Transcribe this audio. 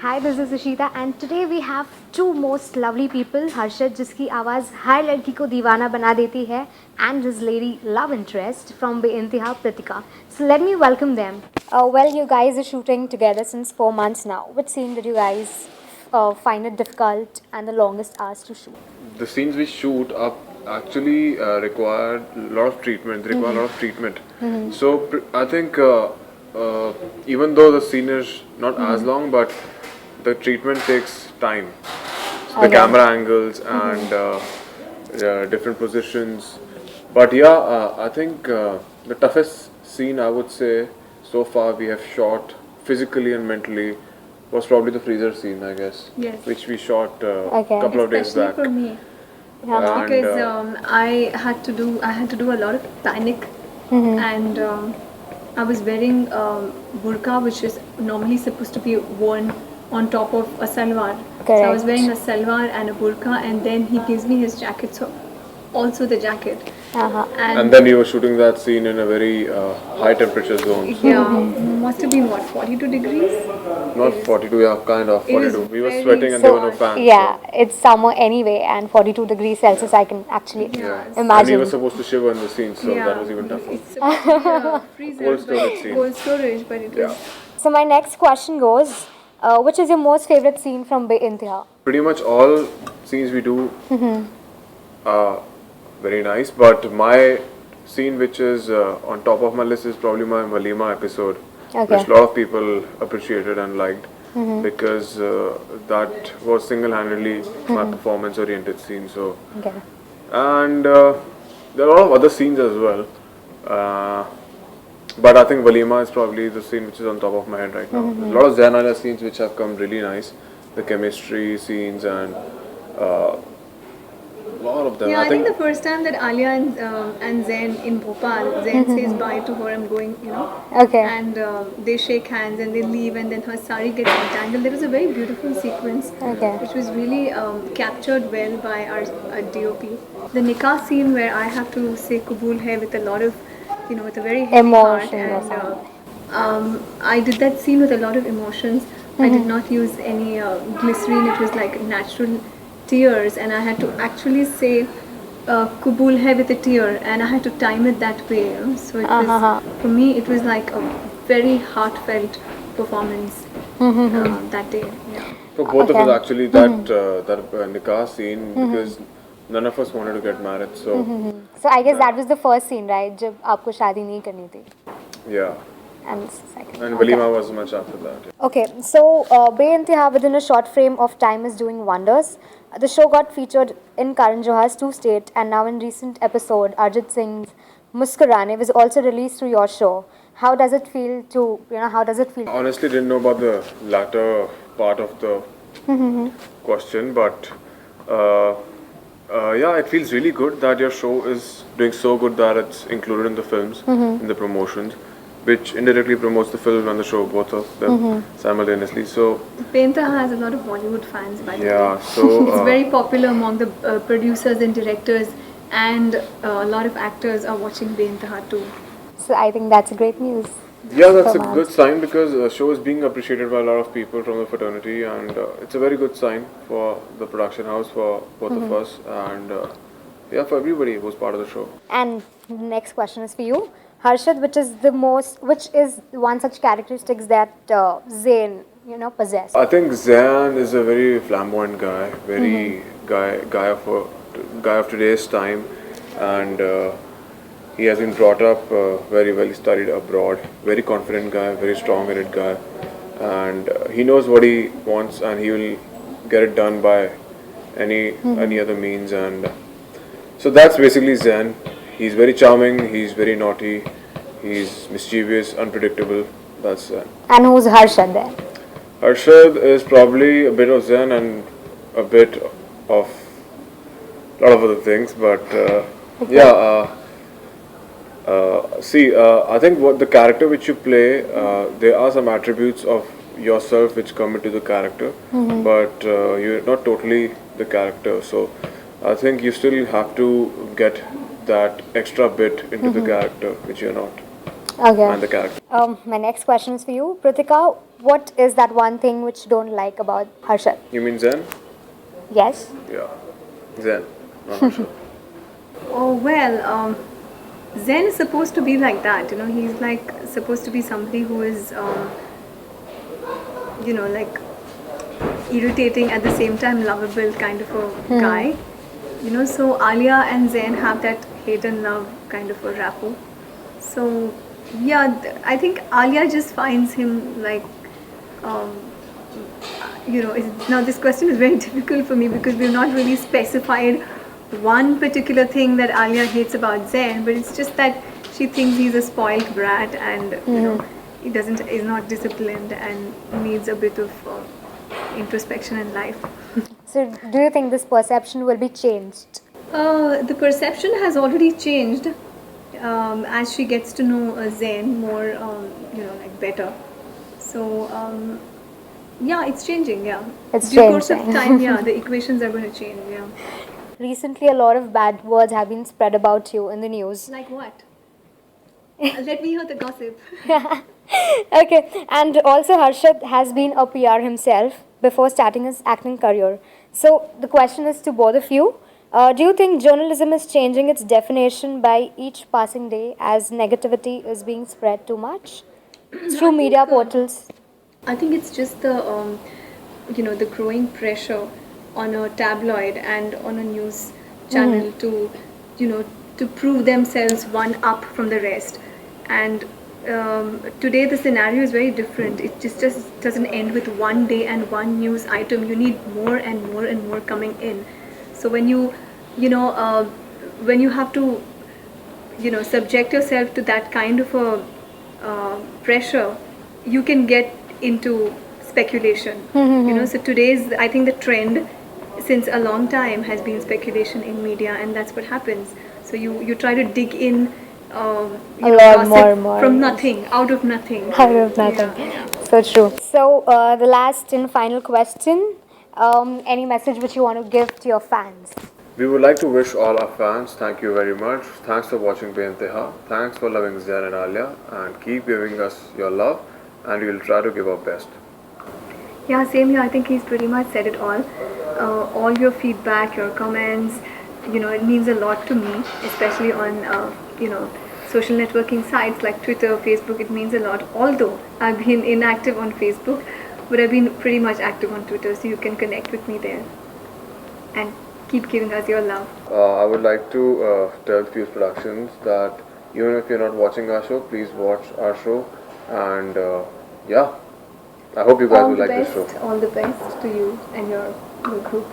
Hi, this is Ishita and today we have two most lovely people, Harshad जिसकी आवाज़ हर लड़की को दीवाना बना देती है and his lady love interest from बेइंतहा Pritika. So let me welcome them. Well, you guys are shooting together since 4 months now. Which scene did you guys find it difficult and the longest hours to shoot? The scenes we shoot are actually require a lot of treatment. They require a lot of treatment. So I think even though the scene is not as long, but the treatment takes time. So the Okay. camera angles and different positions. But yeah, I think the toughest scene I would say so far we have shot physically and mentally was probably the freezer scene, I guess. Yes. Which we shot a Okay. couple of days Especially back. for me, And, because I had to do a lot of panic, and I was wearing burqa, which is normally supposed to be worn on top of a salwar. So I was Correct. wearing a salwar and a burqa, and then he gives me his jacket, so also the jacket. Uh-huh. and then you were shooting that scene in a very high temperature zone. Yeah, must have been what, 42 degrees? Not 42, yeah, kind of It was 42. We were very sweating and there were no fans. Yeah, it's summer anyway and 42 degrees Celsius I can actually So, yeah. And we imagine. were supposed to shiver in the scene, so Yeah, that was even tougher. It's supposed to be a freezer, Cold storage but- scene. cold storage, but it was. So my next question goes, which is your most favorite scene from Be-Intiha? Pretty much all scenes we do are very nice, but my scene which is on top of my list is probably my Malima episode, Okay. which a lot of people appreciated and liked because that was single-handedly my performance-oriented scene. So. Okay. And there are a lot of other scenes as well. But I think Walima is probably the scene which is on top of my head right now. There's a lot of Zain Alia scenes which have come really nice. The chemistry scenes and a lot of them. Yeah, I think the first time that Alia and Zain in Bhopal, Zain says bye to her, I'm going, Okay. and they shake hands and they leave, and then her sari gets entangled. There was a very beautiful sequence, Okay. which was really captured well by our DOP. The nikah scene where I have to say Kabul hai with a lot of, with a very heavy heart, Emotion or and I did that scene with a lot of emotions. I did not use any glycerine. It was like natural tears, and I had to actually say Kabul hai with a tear, and I had to time it that way. So it was, for me, it was like a very heartfelt performance that day. Yeah. For both of Okay. us actually that nikah scene because none of us wanted to get married. So So I guess that was the first scene, right? जब आपको शादी नहीं करनी थी. yeah. And second. And Walima was much after that. Okay, so Be-Intiha within a short frame of time is doing wonders. The show got featured in Karan Johar's 2 State and now in recent episode Arjit Singh's Muskurane was also released through your show. How does it feel to, how does it feel? Honestly, didn't know about the latter part of the question, but yeah, it feels really good that your show is doing so good that it's included in the films, in the promotions, which indirectly promotes the film and the show, both of them simultaneously. So Painter has a lot of Bollywood fans, by the way. yeah, so It's very popular among the producers and directors, and a lot of actors are watching Beintaha too. So I think that's great news. yeah, that's a Come on. good sign because the show is being appreciated by a lot of people from the fraternity, and it's a very good sign for the production house, for both of us, and yeah, for everybody who's part of the show. And the next question is for you. Harshad, which is one such characteristics that Zayn, possess? I think Zayn is a very flamboyant guy, very guy of today's time, and he has been brought up very well. He studied abroad. Very confident guy, very strong-headed guy, and he knows what he wants, and he will get it done by any other means. And so that's basically Zayn. He's very charming. He's very naughty. He's mischievous, unpredictable. That's Zayn. And who's Harshad then? Harshad is probably a bit of Zen and a bit of a lot of other things, but yeah. I think what the character which you play, there are some attributes of yourself which come into the character, but you're not totally the character. So I think you still have to get that extra bit into the character which you're not. Okay. and the character. My next question is for you, Pritika. What is that one thing which you don't like about Harshad? You mean Zen? Yes. Yeah, Zen. Not Harshad. Oh well, Zen is supposed to be like that. You know, he's like supposed to be somebody who is, like irritating at the same time lovable kind of a guy. You know, so Alia and Zen have that hate and love kind of a rapport. So yeah, I think Alia just finds him like, um, now this question is very difficult for me because we've not really specified one particular thing that Alia hates about Zen, but it's just that she thinks he's a spoiled brat and is not disciplined and needs a bit of introspection in life. So, do you think this perception will be changed? The perception has already changed as she gets to know Zen more, like better. So yeah, it's changing. Yeah, It's due course of changing. time. Yeah, the equations are going to change. Yeah, Recently, a lot of bad words have been spread about you in the news. like what? Let me hear the gossip. Okay, and also Harshad has been a PR himself before starting his acting career. So the question is to both of you. Do you think journalism is changing its definition by each passing day as negativity is being spread too much through media portals? I think it's just the growing pressure on a tabloid and on a news channel to, to prove themselves one up from the rest. And today the scenario is very different. It just doesn't end with one day and one news item. You need more and more and more coming in. So when when you have to, subject yourself to that kind of a pressure, you can get into speculation. So today's, I think the trend since a long time has been speculation in media, and that's what happens. So you try to dig in, lot gossip more, from yes. nothing, out of nothing. Out of nothing. Yeah. So true. So the last and final question. Any message which you want to give to your fans? We would like to wish all our fans thank you very much. Thanks for watching Beinteha. Thanks for loving Zen and Alia, and keep giving us your love, and we will try to give our best. Yeah, same here. I think he's pretty much said it all. All your feedback, your comments, it means a lot to me, especially on, social networking sites like Twitter, Facebook. It means a lot. Although I've been inactive on Facebook, but I've been pretty much active on Twitter, so you can connect with me there. And keep giving us your love. I would like to tell Fuse Productions that even if you're not watching our show, please watch our show, and yeah, I hope you guys will like this show. All the best to you and your group.